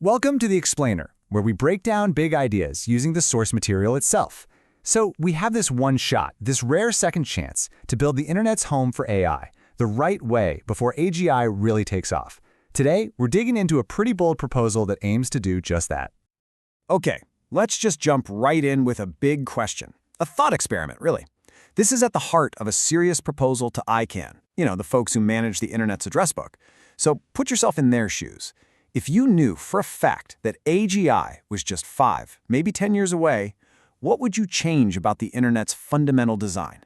Welcome to The Explainer, where we break down big ideas using the source material itself. So we have this one shot, this rare second chance, to build the internet's home for AI, the right way before AGI really takes off. Today, we're digging into a pretty bold proposal that aims to do just that. Okay, let's just jump right in with a big question. A thought experiment, really. This is at the heart of a serious proposal to ICANN, the folks who manage the internet's address book. So put yourself in their shoes. If you knew for a fact that AGI was just 5, maybe 10 years away, what would you change about the internet's fundamental design?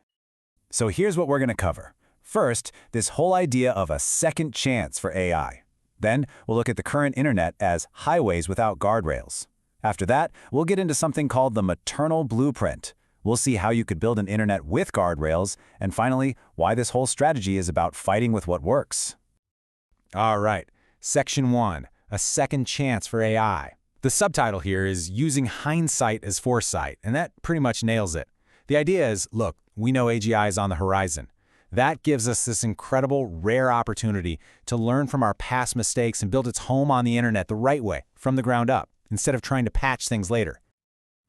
So here's what we're going to cover. First, this whole idea of a second chance for AI. Then, we'll look at the current internet as highways without guardrails. After that, we'll get into something called the maternal blueprint. We'll see how you could build an internet with guardrails, and finally, why this whole strategy is about fighting with what works. All right, Section 1, a second chance for AI. The subtitle here is Using Hindsight as Foresight, and that pretty much nails it. The idea is, look, we know AGI is on the horizon. That gives us this incredible, rare opportunity to learn from our past mistakes and build its home on the internet the right way, from the ground up, instead of trying to patch things later.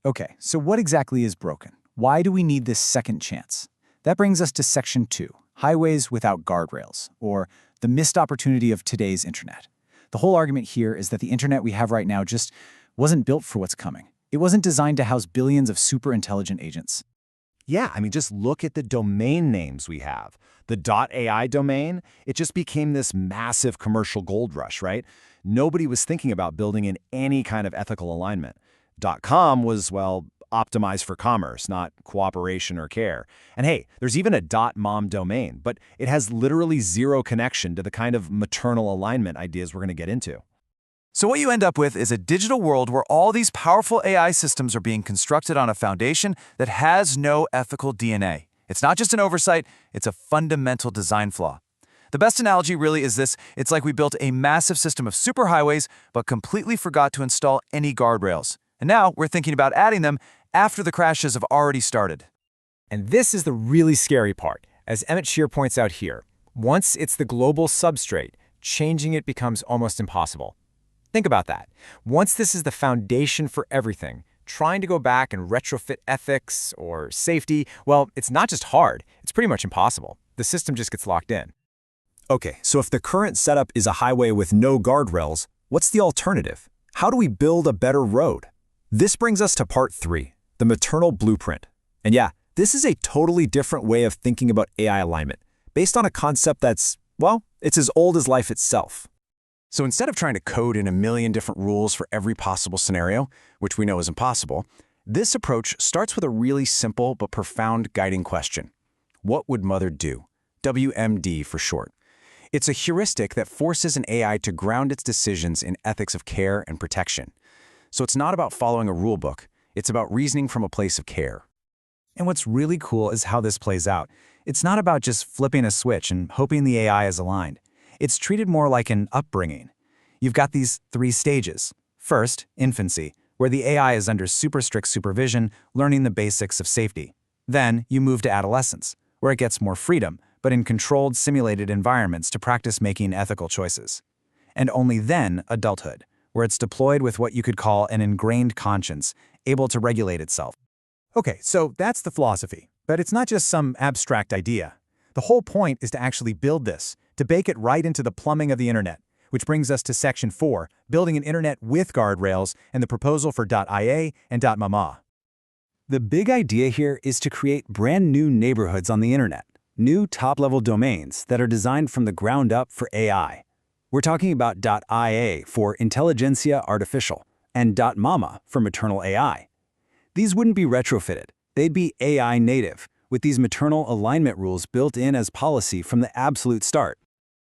Okay, so what exactly is broken? Why do we need this second chance? That brings us to Section 2, Highways Without Guardrails, or the missed opportunity of today's internet. The whole argument here is that the internet we have right now just wasn't built for what's coming. It wasn't designed to house billions of super intelligent agents. Yeah, just look at the domain names we have. The .ai domain, it just became this massive commercial gold rush, right? Nobody was thinking about building in any kind of ethical alignment. .com was, optimized for commerce, not cooperation or care. And hey, there's even a .mom domain, but it has literally zero connection to the kind of maternal alignment ideas we're going to get into. So what you end up with is a digital world where all these powerful AI systems are being constructed on a foundation that has no ethical DNA. It's not just an oversight, it's a fundamental design flaw. The best analogy really is this: it's like we built a massive system of superhighways, but completely forgot to install any guardrails. And now we're thinking about adding them after the crashes have already started. And this is the really scary part. As Emmett Shear points out here, once it's the global substrate, changing it becomes almost impossible. Think about that. Once this is the foundation for everything, trying to go back and retrofit ethics or safety, it's not just hard, it's pretty much impossible. The system just gets locked in. Okay, so if the current setup is a highway with no guardrails, what's the alternative? How do we build a better road? This brings us to part 3, the maternal blueprint. And yeah, this is a totally different way of thinking about AI alignment, based on a concept that's, it's as old as life itself. So instead of trying to code in a million different rules for every possible scenario, which we know is impossible, this approach starts with a really simple but profound guiding question. What would Mother do? WMD for short. It's a heuristic that forces an AI to ground its decisions in ethics of care and protection. So it's not about following a rule book, it's about reasoning from a place of care. And what's really cool is how this plays out. It's not about just flipping a switch and hoping the AI is aligned. It's treated more like an upbringing. You've got these 3 stages. First, infancy, where the AI is under super strict supervision, learning the basics of safety. Then, you move to adolescence, where it gets more freedom, but in controlled, simulated environments to practice making ethical choices. And only then, adulthood, where it's deployed with what you could call an ingrained conscience, able to regulate itself. Okay, so that's the philosophy. But it's not just some abstract idea. The whole point is to actually build this, to bake it right into the plumbing of the internet, which brings us to Section 4, building an internet with guardrails, and the proposal for .ia and .mama. The big idea here is to create brand new neighborhoods on the internet, new top-level domains that are designed from the ground up for AI. We're talking about .ia for Intelligentsia Artificial and .mama for Maternal AI. These wouldn't be retrofitted. They'd be AI native, with these maternal alignment rules built in as policy from the absolute start.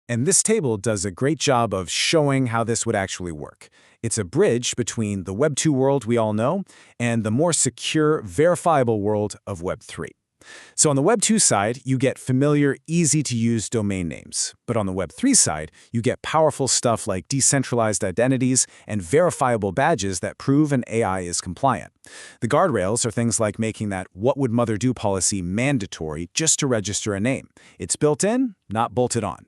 And this table does a great job of showing how this would actually work. It's a bridge between the Web 2 world we all know and the more secure, verifiable world of Web 3. So on the Web 2 side, you get familiar, easy-to-use domain names. But on the Web 3 side, you get powerful stuff like decentralized identities and verifiable badges that prove an AI is compliant. The guardrails are things like making that "what would Mother do" policy mandatory just to register a name. It's built in, not bolted on.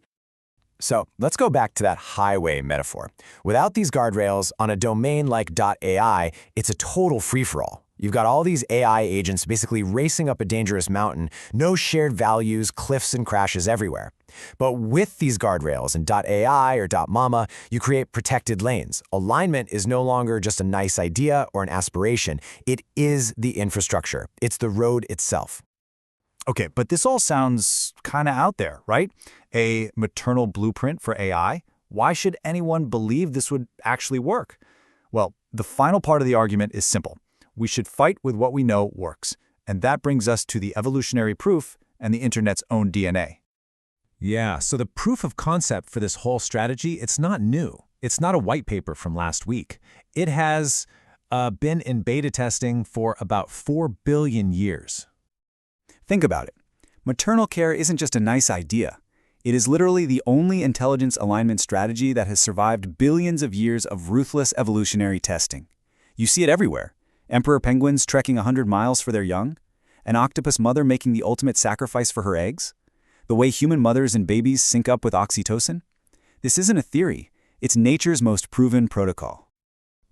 So let's go back to that highway metaphor. Without these guardrails, on a domain like .ai, it's a total free-for-all. You've got all these AI agents basically racing up a dangerous mountain, no shared values, cliffs and crashes everywhere. But with these guardrails in .ai or .mama, you create protected lanes. Alignment is no longer just a nice idea or an aspiration. It is the infrastructure. It's the road itself. Okay, but this all sounds kind of out there, right? A maternal blueprint for AI? Why should anyone believe this would actually work? Well, the final part of the argument is simple. We should fight with what we know works. And that brings us to the evolutionary proof and the internet's own DNA. Yeah, so the proof of concept for this whole strategy, it's not new. It's not a white paper from last week. It has been in beta testing for about 4 billion years. Think about it. Maternal care isn't just a nice idea. It is literally the only intelligence alignment strategy that has survived billions of years of ruthless evolutionary testing. You see it everywhere. Emperor penguins trekking 100 miles for their young? An octopus mother making the ultimate sacrifice for her eggs? The way human mothers and babies sync up with oxytocin? This isn't a theory. It's nature's most proven protocol.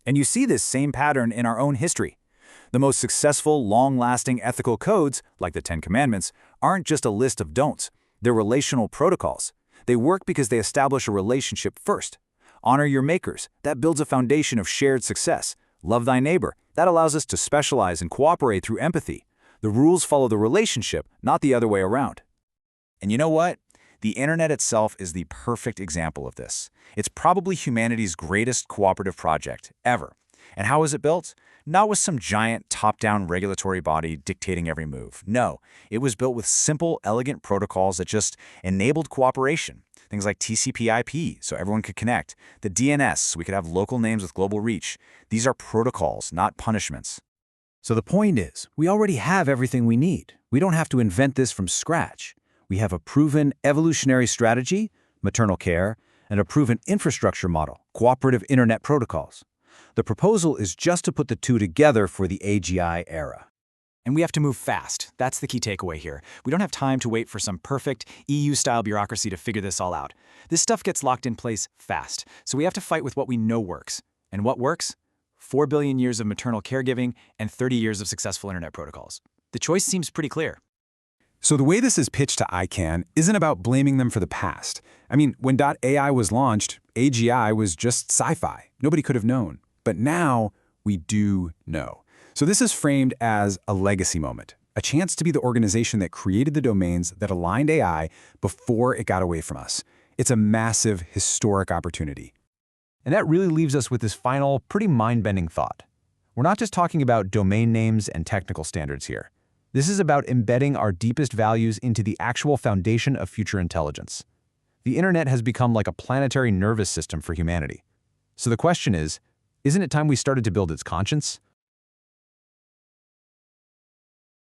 And you see this same pattern in our own history. The most successful, long-lasting ethical codes, like the Ten Commandments, aren't just a list of don'ts. They're relational protocols. They work because they establish a relationship first. Honor your makers. That builds a foundation of shared success. Love thy neighbor. That allows us to specialize and cooperate through empathy. The rules follow the relationship, not the other way around. And you know what? The internet itself is the perfect example of this. It's probably humanity's greatest cooperative project ever. And how was it built? Not with some giant top-down regulatory body dictating every move. No, it was built with simple, elegant protocols that just enabled cooperation. Things like TCP/IP, so everyone could connect. The DNS, so we could have local names with global reach. These are protocols, not punishments. So the point is, we already have everything we need. We don't have to invent this from scratch. We have a proven evolutionary strategy, maternal care, and a proven infrastructure model, cooperative internet protocols. The proposal is just to put the two together for the AGI era. And we have to move fast. That's the key takeaway here. We don't have time to wait for some perfect EU-style bureaucracy to figure this all out. This stuff gets locked in place fast, so we have to fight with what we know works. And what works? 4 billion years of maternal caregiving and 30 years of successful internet protocols. The choice seems pretty clear. So the way this is pitched to ICANN isn't about blaming them for the past. I mean, when .ai was launched, AGI was just sci-fi. Nobody could have known. But now, we do know. So this is framed as a legacy moment, a chance to be the organization that created the domains that aligned AI before it got away from us. It's a massive, historic opportunity. And that really leaves us with this final, pretty mind-bending thought. We're not just talking about domain names and technical standards here. This is about embedding our deepest values into the actual foundation of future intelligence. The internet has become like a planetary nervous system for humanity. So the question is, isn't it time we started to build its conscience?